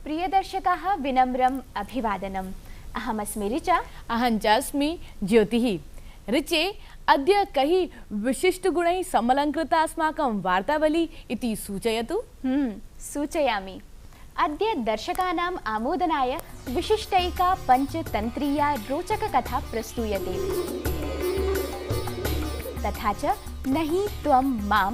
प्रियदर्शकाः विनम्रम् अभिवादनम्। अहमस्मि ऋचा। अहं च अस्मि ज्योतिः। ऋचे, अद्य कैः विशिष्टगुणैः समलङ्कृता अस्माकं वार्तावली इति सूचयतु। सूचयामि। अद्य दर्शकानाम् आमोदनाय विशिष्टैका पञ्चतन्त्रीया रोचककथा प्रस्तूयते। तथा च नहि त्वं मां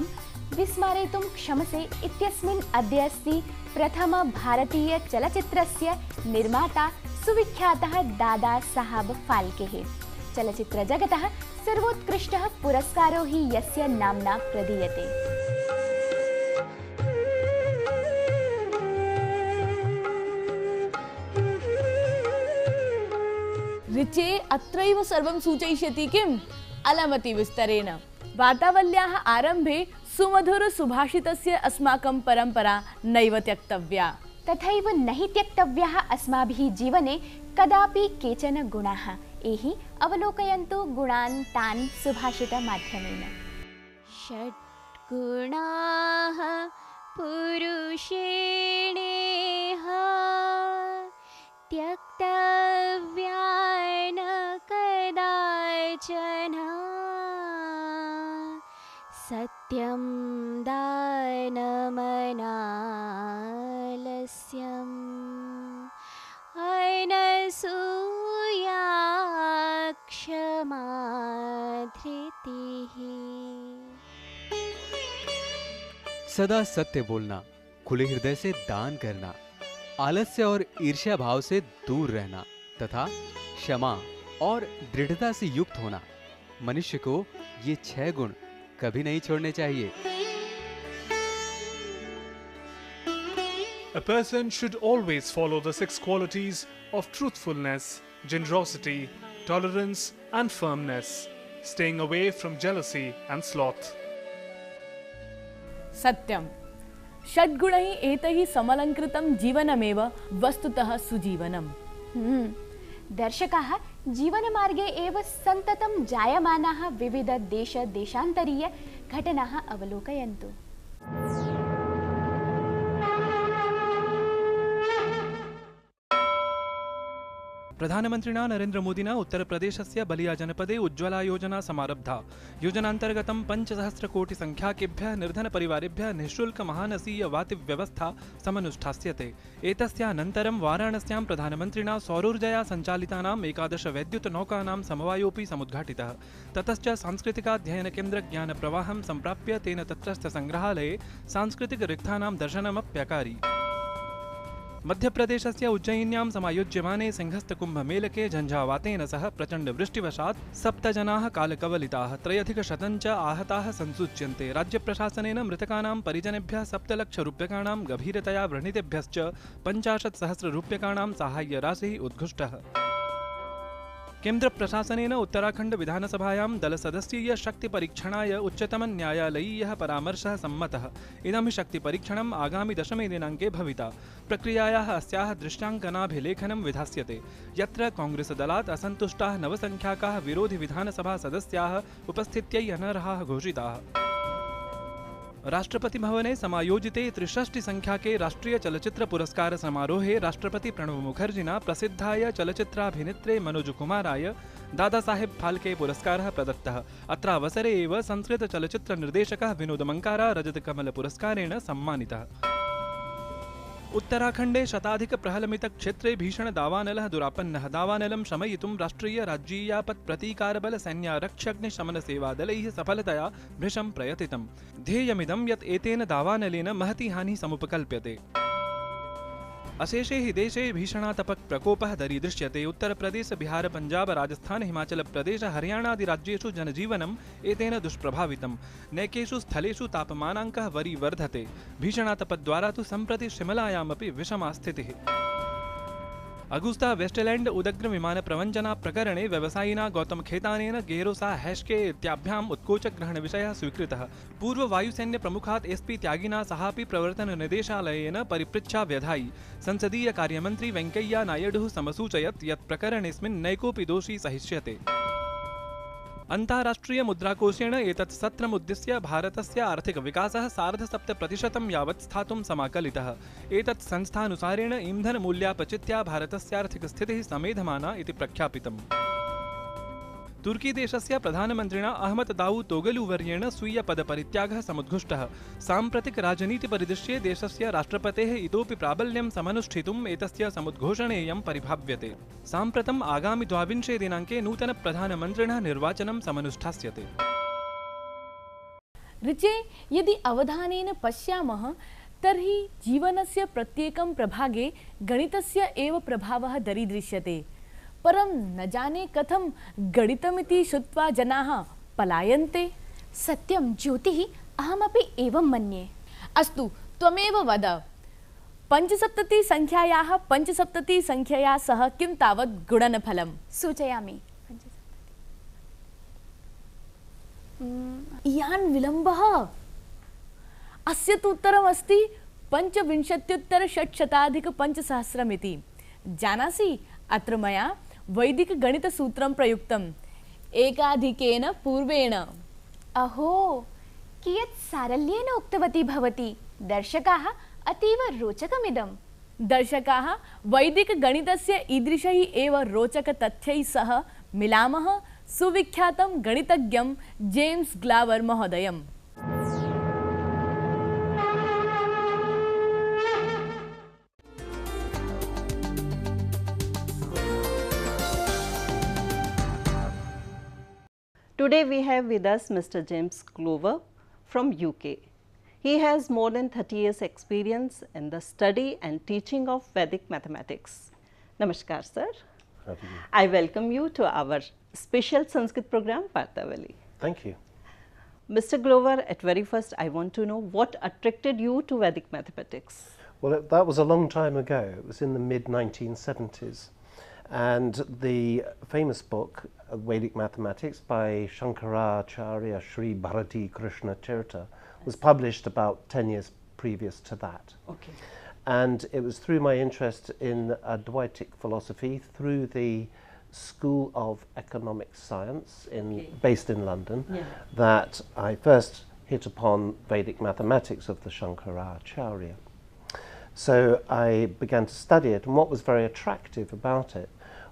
विस्मारयितुं क्षमसे इत्यस्मिन् अद्य अस्ति प्रथम भारतीय चलचित्रस्य निर्माता सुविख्यातः दादा साहब फाल्केः। चलचित्रजगतः सर्वोत्कृष्टः पुरस्कारो हि यस्य नाम्ना प्रदीयते। ऋचे, अत्रैव सर्वं सूचयिष्यति किम्? अलमति विस्तरेण। वार्तावल्याः आरम्भे सुमधुर सुभाषितस्य अस्माकं परम्परा नैव त्यक्तव्या। तथैव नहि त्यक्तव्याः अस्माभिः जीवने कदापि केचन गुणाः। एहि अवलोकयन्तु गुणान् तान् सुभाषितमाध्यमेन। षट् गुणाः पुरुषेणेह त्यक्तव्या न कदाचन। सत्यं दानमनालस्यम् अनसूया क्षमा धृतिः। सदा सत्य बोलना, खुले हृदय से दान करना, आलस्य और ईर्ष्या भाव से दूर रहना तथा क्षमा और दृढ़ता से युक्त होना, मनुष्य को ये 6 गुण कभी नहीं छोड़ने चाहिए। A person should always follow the 6 qualities of truthfulness, generosity, tolerance and firmness, staying away from jealousy and sloth. सत्यं। षड्गुणैः एतैः समलङ्कृतं जीवनमेव वस्तुतः सुजीवनम्। दर्शकाः, जीवनमार्गे एव सन्ततं जायमानाः विविध देशान्तरीय घटनाः अवलोकयन्तु। प्रधानमन्त्रिणा नरेन्द्रमोदिना उत्तरप्रदेशस्य बलिया जनपदे उज्ज्वला योजना समारब्धा। योजनान्तर्गतं 5,000 कोटि संख्याकेभ्यः निर्धनपरिवारेभ्यः निःशुल्क महानसीय वातिव्यवस्था समनुष्ठास्यते। एतस्यानन्तरं वाराणस्यां प्रधानमन्त्रिणा सौरोर्जया सञ्चालितानाम् 11 वैद्युतनौकानां समवायोऽपि समुद्घाटितः। ततश्च सांस्कृतिकाध्ययनकेन्द्र ज्ञानप्रवाहं सम्प्राप्य तेन तत्रस्थ संग्रहालये सांस्कृतिकरिक्थानां दर्शनमप्यकारी। मध्यप्रदेशस्य उज्जयिन्यां समायोज्यमाने सिंहस्थकुम्भमेलके झञ्झावातेन सह प्रचण्डवृष्टिवशात् 7 जनाः कालकवलिताः, 3,100 च आहताः संसूच्यन्ते। राज्यप्रशासनेन मृतकानां परिजनेभ्यः 7 लाख रूप्यकाणां गभीरतया व्रणितेभ्यश्च 50,000 रूप्यकाणां साहाय्यराशिः उद्घुष्टः। केन्द्रप्रशासनेन उत्तराखण्ड विधानसभायां दलसदस्यीय शक्तिपरीक्षणाय उच्चतमन्यायालयीयः परामर्शः सम्मतः। इदं शक्तिपरीक्षणम् आगामि 10 दिनाङ्के भविता। प्रक्रियायाः अस्याः दृष्ट्याङ्कनाभिलेखनं विधास्यते, यत्र काङ्ग्रेसदलात् असन्तुष्टाः नवसङ्ख्याकाः विरोधिविधानसभासदस्याः उपस्थित्यै अनर्हाः घोषिताः। राष्ट्रपतिभवने समायोजिते 63 संख्याके राष्ट्रीय चलचित्र पुरस्कार समारोहे राष्ट्रपति प्रणव मुखर्जिना प्रसिद्धाय चलचित्राभिनेत्रे मनोज कुमाराय दादा साहेब फाल्के पुरस्कारः प्रदत्तः। अत्रावसरे एव संस्कृत चलचित्र निर्देशकः विनोद मंकारा रजतकमल पुरस्कारेण सम्मानितः। उत्तराखण्डे शताधिकप्रहलमितक्षेत्रे भीषण दावानलः दुरापन्नः। दावानलं शमयितुं राष्ट्रीय राज्यीयापत् प्रतीकारबल सैन्यारक्ष्यग्निशमनसेवादलैः सफलतया भृशं प्रयतितम्। ध्येयमिदं यत् एतेन दावानलेन महती हानिः समुपकल्प्यते। अशेषे हि देशे भीषणातपः प्रकोपः दरीदृश्यते। उत्तरप्रदेश, बिहार, पंजाब, राजस्थान, हिमाचल प्रदेश, हरियाणादिराज्येषु जनजीवनम् एतेन दुष्प्रभावितम्। नैकेषु स्थलेषु तापमानाङ्कः वरीवर्धते। भीषणातपद्वारा तु सम्प्रति शिमलायामपि विषमा स्थितिः। अगुस्ता वेस्टलैंड उदग्र विमान प्रवञ्चना प्रकरणे व्यवसायिना गौतम खेतानेन गेरोसा हैश्के इत्याभ्याम् उत्कोचग्रहण विषयः स्वीकृतः। पूर्व वायुसैन्य प्रमुखात् एसपी त्यागिना सहापि प्रवर्तन निदेशालयेन परिपृच्छा व्यधायि। संसदीय कार्यमन्त्री वेंकैया नायडुः समसूचयत् यत् प्रकरणेऽस्मिन् नैकोऽपि दोषी सहिष्यते। अन्ताराष्ट्रियमुद्राकोषेण एतत् सत्रमुद्दिश्य भारतस्य आर्थिकविकासः 7.5% यावत् स्थातुं समाकलितः। एतत् संस्थानुसारेण ईन्धनमूल्यापचित्या भारतस्य आर्थिकस्थितिः समेधमाना इति प्रख्यापितम्। तुर्कीदेशस्य प्रधानमन्त्रिणा अहमद दावूदोगलू वर्येण स्वीयपदपरित्यागः समुद्घुष्टः। साम्प्रतिकराजनीतिपरिदृश्ये देशस्य राष्ट्रपतेः इतोपि प्राबल्यं समनुष्ठितुम् एतस्य समुद्घोषणेयं परिभाव्यते। साम्प्रतम् आगामि 22 दिनाङ्के नूतनप्रधानमन्त्रिणः निर्वाचनं समनुष्ठास्यते। ऋचे यदि अवधानेन पश्यामः तर्हि जीवनस्य प्रत्येकं प्रभागे गणितस्य एव प्रभावः दरीदृश्यते। परं न जाने कथं गणितमिति श्रुत्वा जनाः पलायन्ते। सत्यं ज्योतिः, अहमपि एवं मन्ये। अस्तु, त्वमेव वद, 75 संख्यायाः 75 संख्यया सह किं तावत् गुणनफलम्? सूचयामि। इयान् विलम्बः। अस्य तु उत्तरमस्ति 25,600,500 इति। जानासि, अत्र मया वैदिकगणितसूत्रं प्रयुक्तम् एकाधिकेन पूर्वेण। अहो, कियत् सारल्येन उक्तवती भवती। दर्शकाः अतीव रोचकमिदम्। दर्शकाः वैदिकगणितस्य ईदृशैः एव रोचकतथ्यैः सह मिलामः सुविख्यातं गणितज्ञं James ग्लावर् महोदयम्। Today we have with us Mr. James Glover from UK. He has more than 30 years experience in the study and teaching of Vedic mathematics. Namaskar sir. I welcome you to our special Sanskrit program Vartavali. Thank you. Mr. Glover, at very first I want to know what attracted you to Vedic mathematics? Well, that was a long time ago. It was in the mid-1970s. And the famous book, Vedic Mathematics, by Shankaracharya Sri Bharati Krishna Tirtha, was published about 10 years previous to that. Okay. And it was through my interest in Advaitic philosophy, through the School of Economic Science based in London, that I first hit upon Vedic mathematics of the Shankaracharya. So I began to study it, and what was very attractive about it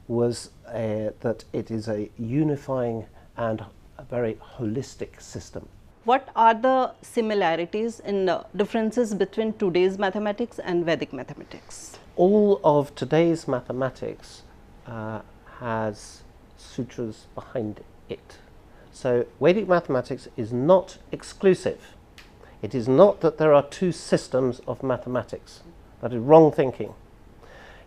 was that it is a unifying and a very holistic system. What are the similarities and differences between today's mathematics and Vedic mathematics? All of today's mathematics has sutras behind it. So Vedic mathematics is not exclusive. It is not that there are two systems of mathematics. That is wrong thinking.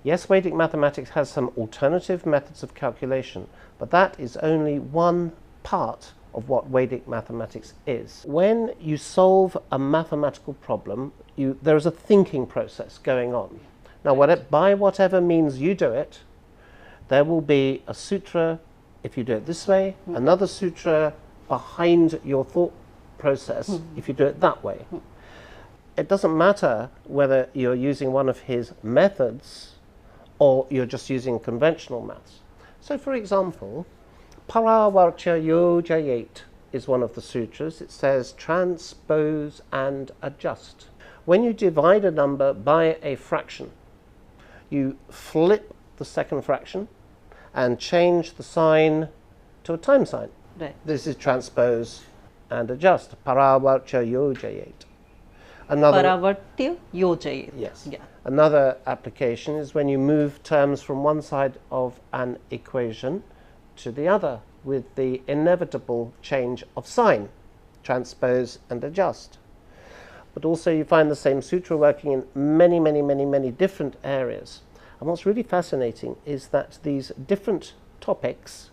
Yes, Vedic mathematics has some alternative methods of calculation, but that is only one part of what Vedic mathematics is. When you solve a mathematical problem, there is a thinking process going on. Now, by whatever means you do it, there will be a sutra, if you do it this way, another sutra behind your thought process, if you do it that way. It doesn't matter whether you're using one of his methods or you're just using conventional maths. So, for example, Paravarcha Yojayet is one of the sutras. It says transpose and adjust. When you divide a number by a fraction, you flip the second fraction and change the sign to a time sign. Right. This is transpose and adjust. Paravarcha Yojayet. Paravartya Yojayet. Yes. Yeah. Another application is when you move terms from one side of an equation to the other with the inevitable change of sign, transpose and adjust. But also you find the same sutra working in many different areas. And what's really fascinating is that these different topics,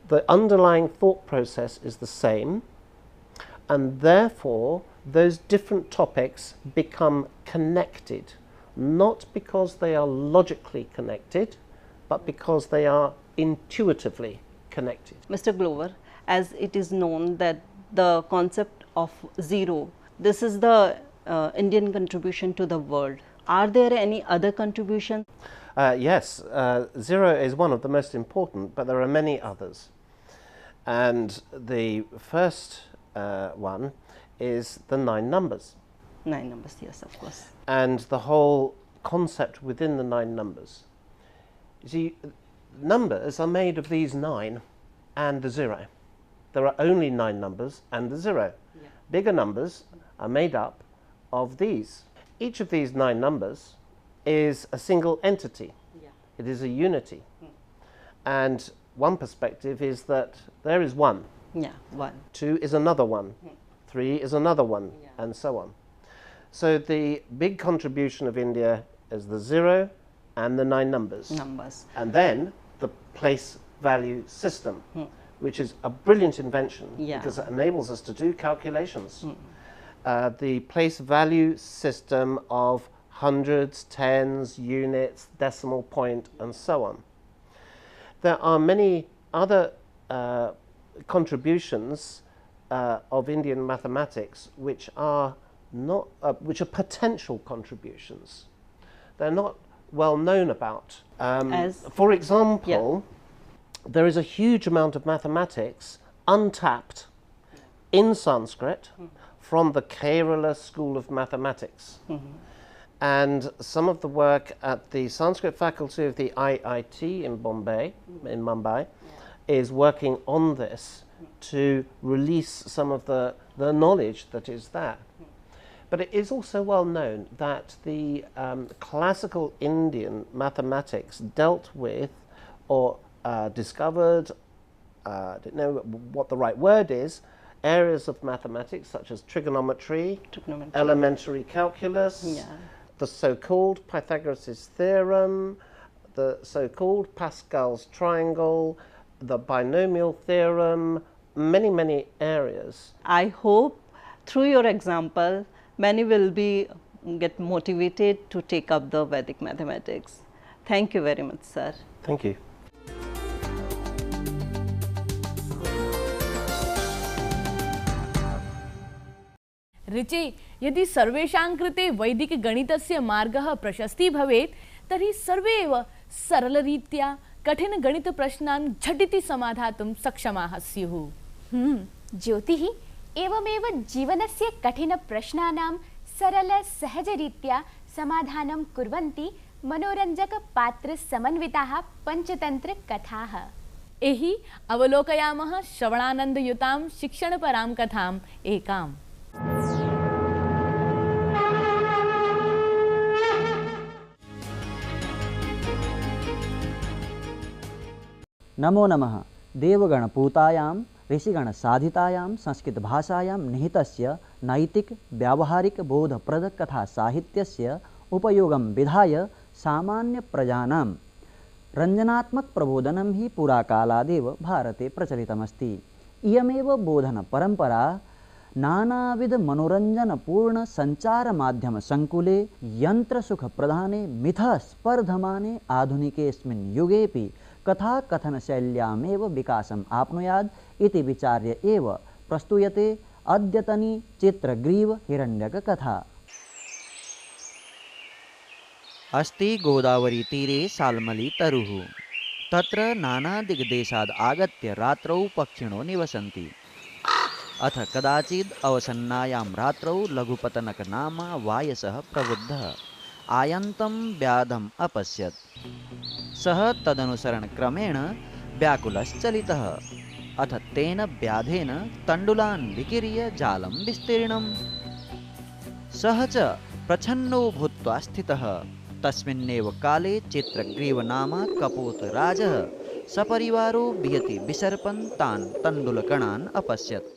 the underlying thought process is the same, and therefore those different topics become connected, not because they are logically connected, but because they are intuitively connected. Mr. Glover, as it is known that the concept of zero, this is the Indian contribution to the world. Are there any other contributions? Yes, zero is one of the most important, but there are many others. And the first one is the 9 numbers. 9 numbers, yes, of course. And the whole concept within the 9 numbers. You see, numbers are made of these 9 and the 0. There are only 9 numbers and the 0. Yeah. Bigger numbers are made up of these. Each of these 9 numbers is a single entity. Yeah. It is a unity. And one perspective is that there is 1. Yeah, 1. 2 is another 1. 3 is another 1, and so on. So the big contribution of India is the 0 and the 9 numbers. And then the place value system, which is a brilliant invention because it enables us to do calculations. The place value system of hundreds, tens, units, decimal point, and so on. There are many other contributions of Indian mathematics which are not, which are potential contributions. They're not well known about. For example, there is a huge amount of mathematics untapped in Sanskrit from the Kerala School of Mathematics. And some of the work at the Sanskrit faculty of the IIT in Mumbai, is working on this to release some of the knowledge that is there. But it is also well known that the classical Indian mathematics dealt with or discovered, I don't know what the right word is, areas of mathematics such as trigonometry, elementary calculus, the so-called Pythagoras' theorem, the so-called Pascal's triangle, the binomial theorem, many, many areas. I hope through your example, many will get motivated to take up the Vedic mathematics. Thank you very much, sir. Thank you. ऋचे, यदि सर्वेषां कृते वैदिकगणितस्य मार्गः प्रशस्ति भवेत् तर्हि सर्वे एव सरलरीत्या कठिनगणितप्रश्नान् झटिति समाधातुं सक्षमाः स्युः। ज्योतिः एवमेव जीवनस्य कठिनप्रश्नानां सरलसहजरीत्या समाधानं कुर्वन्ति मनोरञ्जकपात्रसमन्विताः पञ्चतन्त्रकथाः। एहि अवलोकयामः श्रवणानन्दयुतां शिक्षणपरां कथाम् एकाम्। नमो नमः। देवगणपूतायां ऋषिगणसाधितायां संस्कृतभाषायां निहितस्य नैतिक व्यावहारिक बोधप्रदकथासाहित्यस्य उपयोगं विधाय सामान्यप्रजानां रञ्जनात्मकप्रबोधनं हि पुराकालादेव भारते प्रचलितमस्ति। इयमेव बोधनपरम्परा नानाविधमनोरञ्जनपूर्णसञ्चारमाध्यमसङ्कुले यन्त्रसुखप्रधाने मिथस्पर्धमाने आधुनिकेऽस्मिन् युगेऽपि कथाकथनशैल्यामेव विकासम् आप्नुयात् इति विचार्य एव प्रस्तूयते अद्यतनी चित्रग्रीवहिरण्यककथा। अस्ति गोदावरीतीरे शाल्मली तरुः। तत्र नानादिग्देशाद् आगत्य रात्रौ पक्षिणो निवसन्ति। अथ कदाचिद् अवसन्नायां रात्रौ लघुपतनकनामा वायसः प्रबुद्धः आयन्तं व्याधम् अपश्यत्। सः तदनुसरणक्रमेण व्याकुलश्चलितः। अथ तेन व्याधेन तण्डुलान् विकीर्य जालं विस्तीर्णम्। सः च प्रच्छन्नो भूत्वा स्थितः। तस्मिन्नेव काले चित्रग्रीवनामा कपोतराजः सपरिवारो वियति विसर्पन् तान् तण्डुलकणान् अपश्यत्।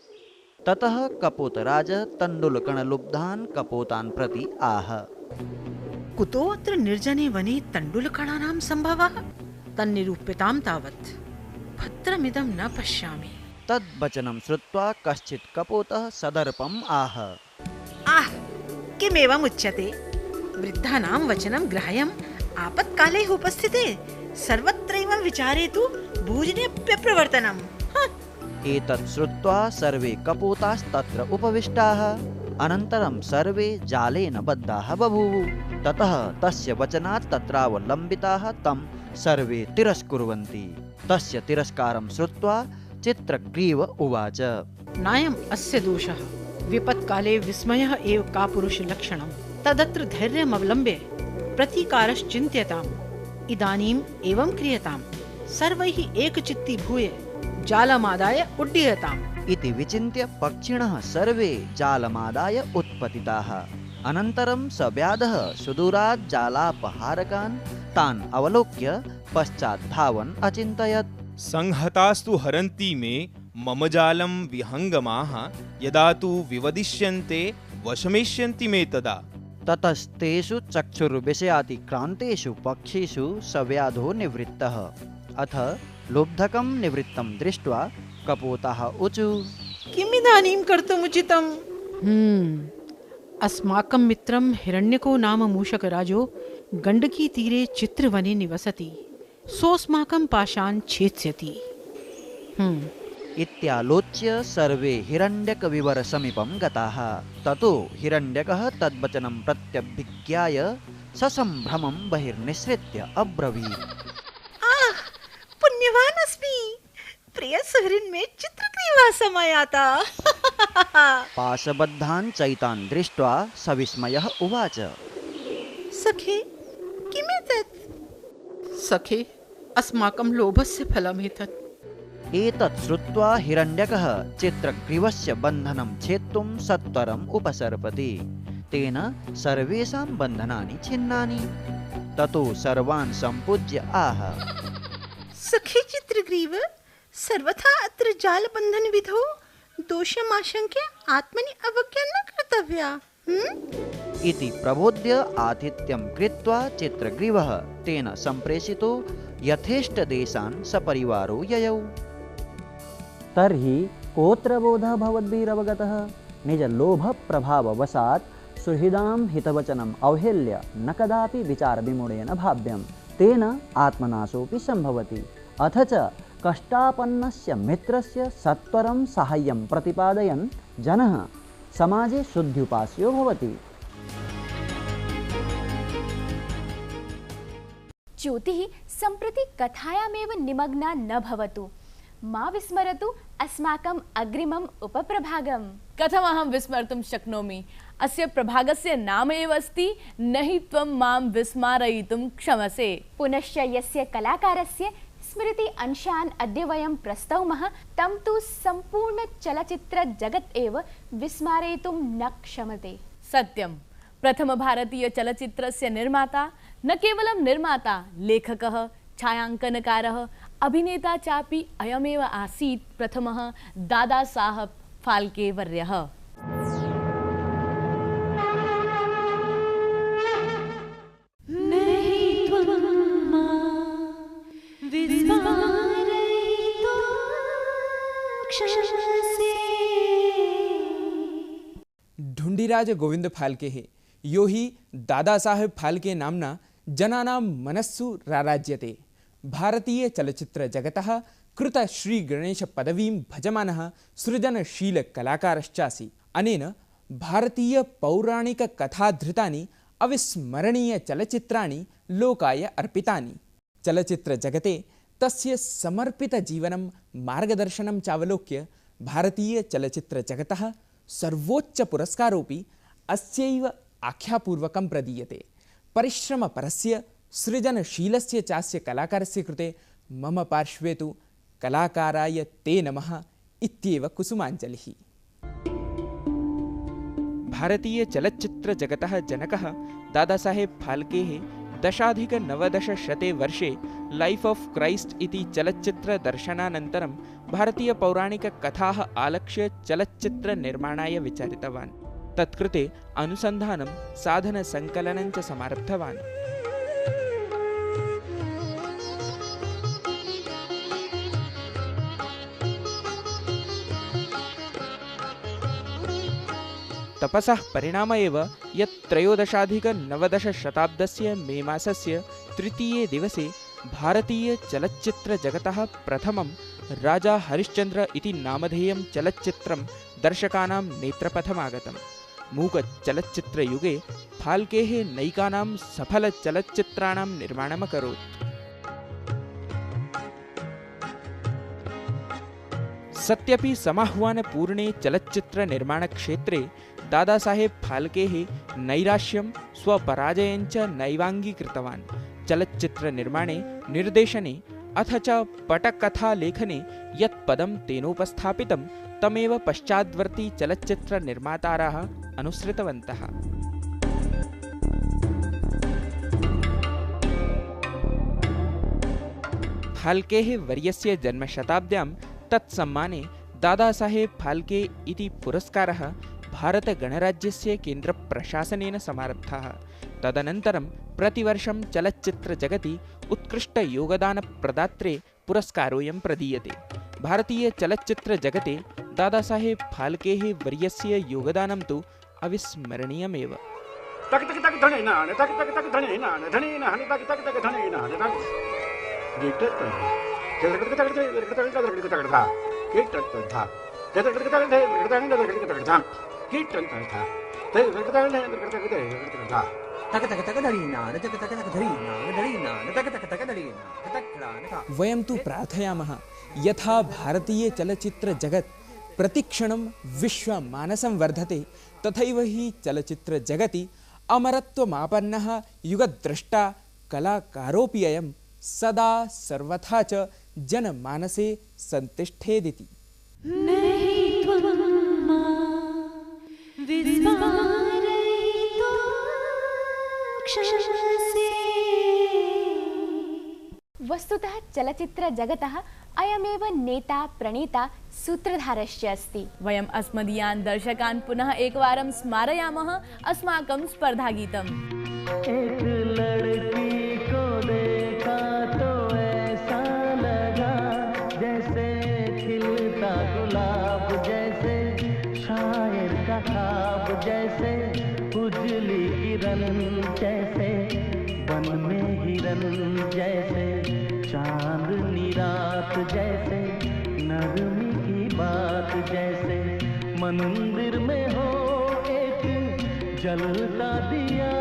ततः कपोतराजः तण्डुलकणलुब्धान् कपोतान् प्रति आह। कुतोऽत्र निर्जने वने तण्डुलकणानां सम्भवः? तन्निरूप्यतां तावत् भद्रमिदं न पश्यामि। तद्वचनं श्रुत्वा कश्चित् कपोतः सदर्पम् आह। आह, किमेवम् उच्यते? वृद्धानां वचनं ग्राह्यम् आपत्काले उपस्थिते सर्वत्रैव विचारे तु भोजनेऽप्यप्रवर्तनम्। एतत् श्रुत्वा सर्वे कपोतास्तत्र उपविष्टाः। अनन्तरं सर्वे जालेन बद्धाः बभूवुः। ततः तस्य वचनात् तत्रावलम्बिताः तं सर्वे तिरस्कुर्वन्ति। तस्य तिरस्कारं श्रुत्वा चित्रग्रीव उवाच नायम् अस्य दोषः, विपत्काले विस्मयः एव कापुरुषलक्षणं। तदत्र धैर्यमवलम्ब्य प्रतीकारश्चिन्त्यताम्। इदानीम् एवं क्रियताम्, सर्वैः एकचित्ती भूय जालमादाय उड्डीयताम्। इति विचिन्त्य पक्षिणः सर्वे जालमादाय उत्पतिताः। अनन्तरं स व्याधः सुदूरात् जालापहारकान् तान् अवलोक्य पश्चात् धावन् अचिन्तयत्, संहतास्तु हरन्ति मे मम जालं विहङ्गमाः, यदा तु विवदिष्यन्ते वशमेष्यन्ति मे तदा। ततस्तेषु चक्षुर्विषयातिक्रान्तेषु पक्षिषु स व्याधो निवृत्तः। अथ लुब्धकं निवृत्तं दृष्ट्वा कपोतः ऊचु, किमिदानीं कर्तुमुचितम्? अस्माकं मित्रं हिरण्यको नाम मूषकराजो गण्डकी तीरे चित्रवने निवसति। सोऽस्माकं पाशान् छेत्स्यति। इत्यालोच्य सर्वे हिरण्यकविवर समीपं गताः। ततो हिरण्यकः तद्वचनं प्रत्यभिज्ञाय ससम्भ्रमं बहिर्निसृत्य अब्रवीत्, पुण्यवान् अस्मि, प्रिय सुहृन् मे चित्रग्रीवः समायाता। पाशबद्धान् चैतान् दृष्ट्वा सविस्मयः उवाच, सखे किमेतत्? सखे, अस्माकं लोभस्य फलमेतत्। एतत् श्रुत्वा हिरण्यकः चित्रग्रीवस्य बन्धनं छेत्तुं सत्वरम् उपसर्पति। तेन सर्वेषां बन्धनानि छिन्नानि। ततो सर्वान् सम्पूज्य आह, सखे चित्रग्रीव, सर्वथा अत्र जालबन्धन विधौ दोषमाशंक्य आत्मनि अवज्ञा न कर्तव्या। इति प्रबोध्य आतिथ्यं कृत्वा चित्रग्रीवः तेन सम्प्रेषितो यथेष्टदेशान् सपरिवारो ययौ। तर्हि कोऽत्र बोधः भवद्भिरवगतः? निजलोभप्रभाववशात् सुहृदां हितवचनम् अवहेल्य न कदापि विचारविमूढेन भाव्यं, तेन आत्मनाशोऽपि सम्भवति। अथ च कष्टापन्नस्य मित्रस्य सत्वरं साहाय्यं प्रतिपादयन् जनः समाजे शुद्ध्युपास्यो भवति। ज्योतिः सम्प्रति कथायामेव निमग्ना न भवतु। मा विस्मरतु अस्माकम् अग्रिमम् उपप्रभागम्। कथमहं विस्मर्तुं शक्नोमि? अस्य प्रभागस्य नाम एव अस्ति न हि त्वं मां विस्मारयितुं क्षमसे। पुनश्च यस्य कलाकारस्य स्मृति अंशान् अद्य वयं प्रस्तौमः, तं तु सम्पूर्ण चलचित्र जगत् एव विस्मारयितुं न क्षमते। सत्यं, प्रथम भारतीय चलचित्रस्य निर्माता, न केवलं निर्माता, लेखकः, छायांकनकारः, अभिनेता चापि अयमेव आसीत् प्रथमः दादा साहब फाल्के वर्यः। ढुण्डिराज गोविंद फाल्के यो हि दादा साहेब फाल्के नाम्ना जनानां मनस्सु राराज्यते। भारतीय चलचित्र जगतः कृत श्री गणेश पदवीं भजमानः सृजनशील कलाकारश्चासि। अनेन भारतीय पौराणिक कथाधृतानि अविस्मरणीय चलचित्राणि लोकाय अर्पितानि। चलचित्र जगते तस्य समर्पित जीवनं मार्गदर्शनं चावलोक्य भारतीय चलचित्र जगतः सर्वोच्च पुरस्कारोऽपि अस्यैव आख्यापूर्वकं प्रदीयते। परिश्रमपरस्य सृजनशीलस्य चास्य कलाकारस्य कृते मम पार्श्वे तु कलाकाराय ते नमः इत्येव कुसुमाञ्जलिः। भारतीय चलच्चित्र जगतः जनकः दादासाहेब फाल्के 10+1900 वर्षे लाइफ ऑफ क्राइस्ट इति चलच्चित्र दर्शनानन्तरं भारतीय पौराणिक कथाः आलक्ष्य चलच्चित्र निर्माणाय विचारितवान्। तत्कृते अनुसन्धानं साधनसङ्कलनं च समारब्धवान्। तपसः परिणाम एव यत् 13+19 शताब्दस्य मे मासस्य तृतीये दिवसे भारतीय चलच्चित्र जगतः प्रथमं राजा हरिश्चन्द्र इति नामधेयं चलच्चित्रं दर्शकानां नेत्रपथमागतम्। मूकचलच्चित्रयुगे फाल्केः नैकानां सफलचलच्चित्राणां निर्माणमकरोत्। सत्यपि समाह्वानपूर्णे चलच्चित्रनिर्माणक्षेत्रे दादासाहेब फाल्केः नैराश्यं स्वपराजयञ्च नैवाङ्गीकृतवान्। चलच्चित्रनिर्माणे, निर्देशने अथ च पटकथालेखने यत् पदं तेनोपस्थापितं तमेव पश्चाद्वर्ती चलच्चित्रनिर्मातारः अनुसृतवन्तः। फाल्केः वर्यस्य जन्मशताब्द्यां तत्सम्माने दादासाहेब फाल्के इति पुरस्कारः भारतगणराज्यस्य केन्द्रप्रशासनेन समारब्धः। तदनन्तरं प्रतिवर्षं चलच्चित्रजगति उत्कृष्टयोगदानप्रदात्रे पुरस्कारोऽयं प्रदीयते। भारतीयचलच्चित्रजगते दादासाहेब फाल्केः वर्यस्य योगदानं तु अविस्मरणीयमेव। वयं तु प्रार्थयामः यथा भारतीय चलचित्र जगत् प्रतिक्षणं विश्वमानसं वर्धते तथैव हि चलचित्र जगति अमरत्वमापन्नः युगद्रष्टा कलाकारोऽपि अयं सदा सर्वथा च जनमानसे सन्तिष्ठेदिति। वस्तुतः चलचित्र जगतः अयमेव नेता प्रणेता सूत्रधारश्च अस्ति। वयम् अस्मदीयान् दर्शकान् पुनः एकवारं स्मारयामः अस्माकं स्पर्धागीतम्। एक लड़की को देखा तो ऐसा लगा जैसे खिलता गुलाब, जैसे शायर का ख्वाब, जैसे उजली किरण, जैसे वन में हिरन, जैसे चांदनी रात, जैसे नरमी की बात, जैसे मंदिर में हो एक जलता दिया।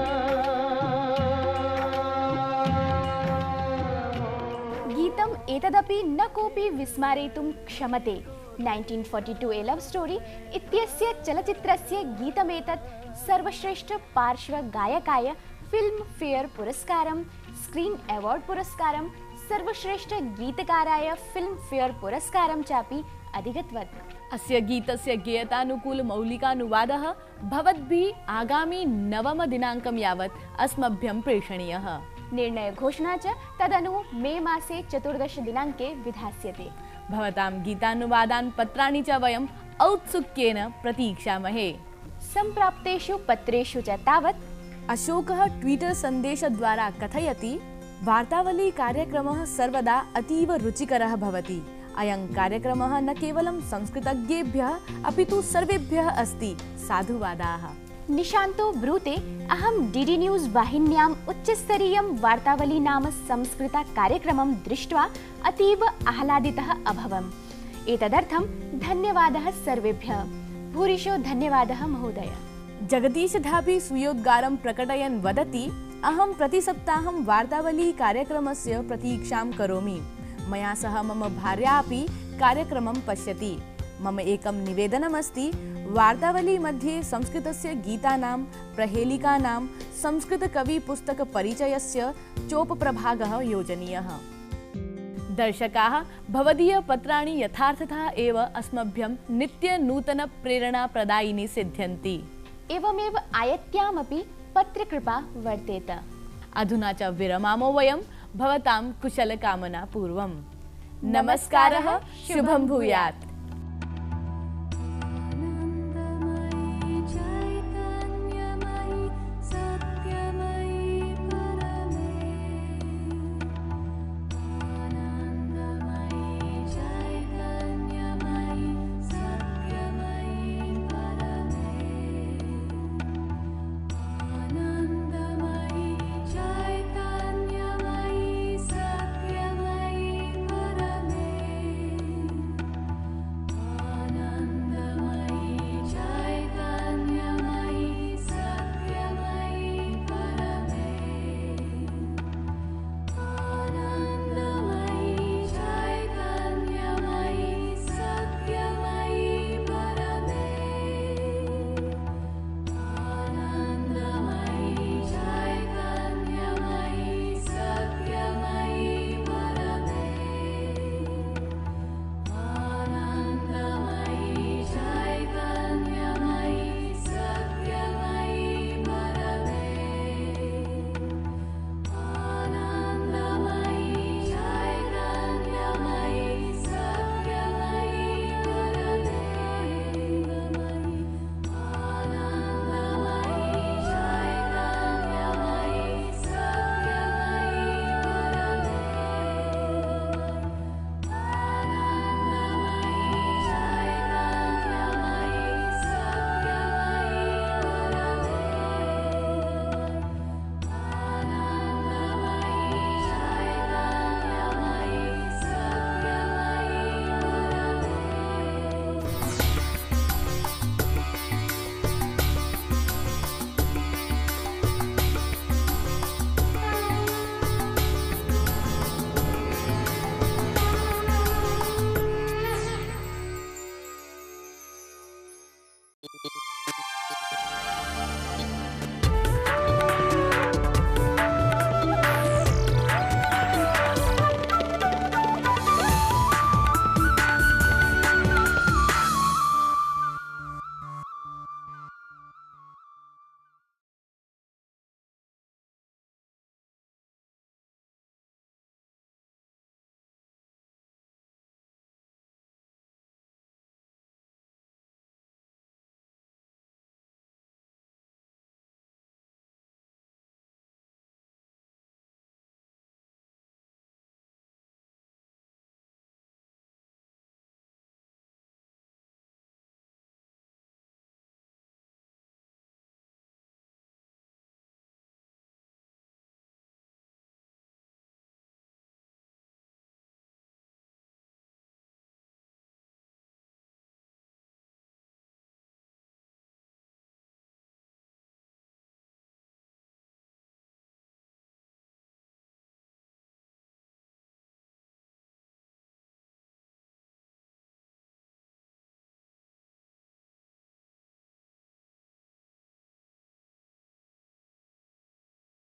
गीतम् एतदपि न कोऽपि विस्मारयितुं क्षमते। 1942 ए लव स्टोरी इत्यस्य चलचित्रस्य गीतमेतत् सर्वश्रेष्ठ पार्श्वगायकाय फिल्म फेयर पुरस्कारं, स्क्रीन अवार्ड पुरस्कारं, सर्वश्रेष्ठ गीतकाराय फिल्म फेयर पुरस्कारं चापि अधिगतवत्। अस्य गीतस्य गेयतानुकूलमौलिकानुवादः भवद्भिः आगामी 9 दिनाङ्कं यावत् अस्मभ्यं प्रेषणीयः। निर्णयघोषणा च तदनु मे मासे 14 दिनाङ्के विधास्यते। भवतां गीतानुवादान् पत्राणि च वयम् औत्सुक्येन प्रतीक्षामहे। सम्प्राप्तेषु पत्रेषु च तावत् अशोकः ट्विटर सन्देशद्वारा कथयति, वार्तावली कार्यक्रमः सर्वदा अतीव रुचिकरः भवति। अयं कार्यक्रमः न केवलं संस्कृतज्ञेभ्यः अपि तु सर्वेभ्यः अस्ति। साधुवादाः। निशान्तो ब्रूते, अहं डीडी न्यूज़ वाहिन्याम् उच्चस्तरीयं वार्तावली नाम संस्कृतकार्यक्रमं दृष्ट्वा अतीव आह्लादितः अभवम्। एतदर्थं धन्यवादः सर्वेभ्यः। भूरिशो धन्यवादः महोदय। जगदीश धापि स्वीयोद्गारं प्रकटयन् वदति, अहं प्रतिसप्ताहं वार्तावली कार्यक्रमस्य प्रतीक्षां करोमि। मया सह मम भार्या अपि कार्यक्रमं पश्यति। मम एकं निवेदनमस्ति, वार्तावली मध्ये संस्कृतस्य गीतानां, प्रहेलिकानां, संस्कृतकविपुस्तकपरिचयस्य चोपप्रभागः योजनीयः। दर्शकाः, भवदीयपत्राणि यथार्थतः एव अस्मभ्यं नित्यनूतनप्रेरणाप्रदायिनी सिद्ध्यन्ति। एवमेव आयत्यामपि पत्रकृपा वर्तेत। अधुना च विरमामो वयं भवतां कुशलकामना पूर्वम्। नमस्कारः, शुभं भूयात्।